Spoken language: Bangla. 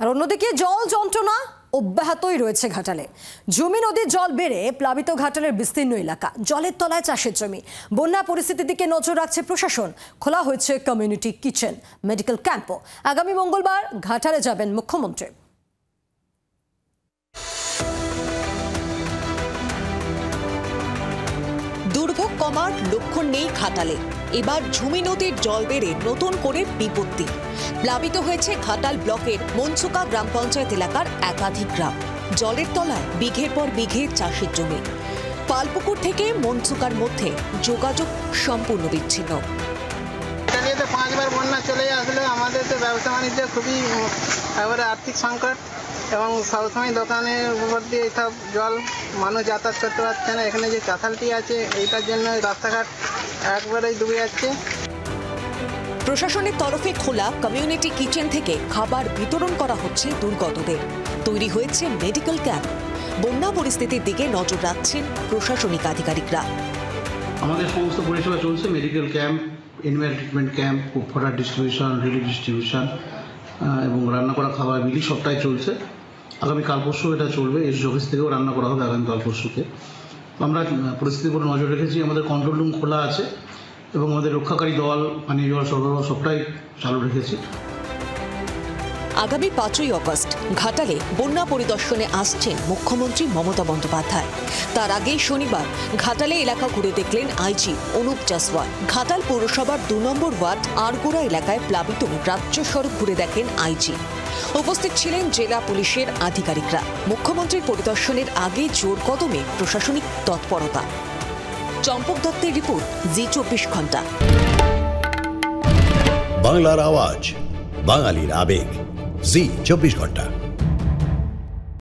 আর অন্যদিকে জল যন্ত্রণা অব্যাহতই রয়েছে ঘাটালে। জমি নদীর জল বেড়ে প্লাবিত ঘাটালের বিস্তীর্ণ এলাকা, জলের তলায় চাষের জমি। বন্যা পরিস্থিতির দিকে নজর রাখছে প্রশাসন। খোলা হয়েছে কমিউনিটি কিচেন, মেডিকেল ক্যাম্পও। আগামী মঙ্গলবার ঘাটালে যাবেন মুখ্যমন্ত্রী। দুর্ভোগ কমার লক্ষণ নেই ঘাটালে। এবার ঝুমি নদীর জল বেড়ে নতুন করে বিপত্তি। প্লাবিত হয়েছে ঘাটাল ব্লকের মনসুকা গ্রাম পঞ্চায়েত এলাকার একাধিক গ্রাম। জলের তলায় বিঘের পর বিঘে চাষের জমি। পালপুকুর থেকে মনসুকার মধ্যে যোগাযোগ সম্পূর্ণ বিচ্ছিন্ন। এটা নিয়ে তো 5 বার বন্যা চলে আসলে আমাদের তো ব্যবসা বাণিজ্য খুবই এবারে আর্থিক সংকট, এবং সবসময় দোকানের উপর দিয়ে এইসব জল, মানুষ যাতায়াত করতে পারছে না। এখানে যে চাতালটি আছে এইটার জন্য রাস্তাঘাট একবারেই ডুবে যাচ্ছে। প্রশাসনের তরফে খোলা কমিউনিটি কিচেন থেকে খাবার বিতরণ করা হচ্ছে দুর্গতদের। তৈরি হয়েছে মেডিকেল ক্যাম্প। বন্যা পরিস্থিতির দিকে নজর রাখছেন প্রশাসনিক আধিকারিকরা। আমাদের সমস্ত পরিষেবা চলছে, medical camp, animal treatment camp, fodder distribution, relief distribution এবং রান্না করা খাবার বিলি সবটাই চলছে। আগামী কাল পরশু এটা চলবে। এসডি অফিস থেকেও রান্না করা হবে আগামী কাল পরশুতে। আমরা পরিস্থিতির উপর নজর রেখেছি। আমাদের কন্ট্রোল রুম খোলা আছে এবং আমাদের রক্ষাকারী দল, পানীয় জল সরবরাহ সবটাই চালু রেখেছি। আগামী 5ই অগস্ট ঘাটালে বন্যা পরিদর্শনে আসছেন মুখ্যমন্ত্রী মমতা বন্দ্যোপাধ্যায়। তার আগে শনিবার ঘাটালে এলাকা ঘুরে দেখলেন আইজি অনুপ জাসওয়াল। ঘাটাল পৌরসভার 2 নম্বর ওয়ার্ড আরগোড়া এলাকায় প্লাবিত রাজ্য সড়ক ঘুরে দেখেন আইজি। উপস্থিত ছিলেন জেলা পুলিশের আধিকারিকরা। মুখ্যমন্ত্রীর পরিদর্শনের আগে জোর কদমে প্রশাসনিক তৎপরতা। চম্পক দত্তের রিপোর্ট, জি 24 ঘন্টা। বাংলার আওয়াজ, বাঙালির আবেগ, জি 24 ঘন্টা।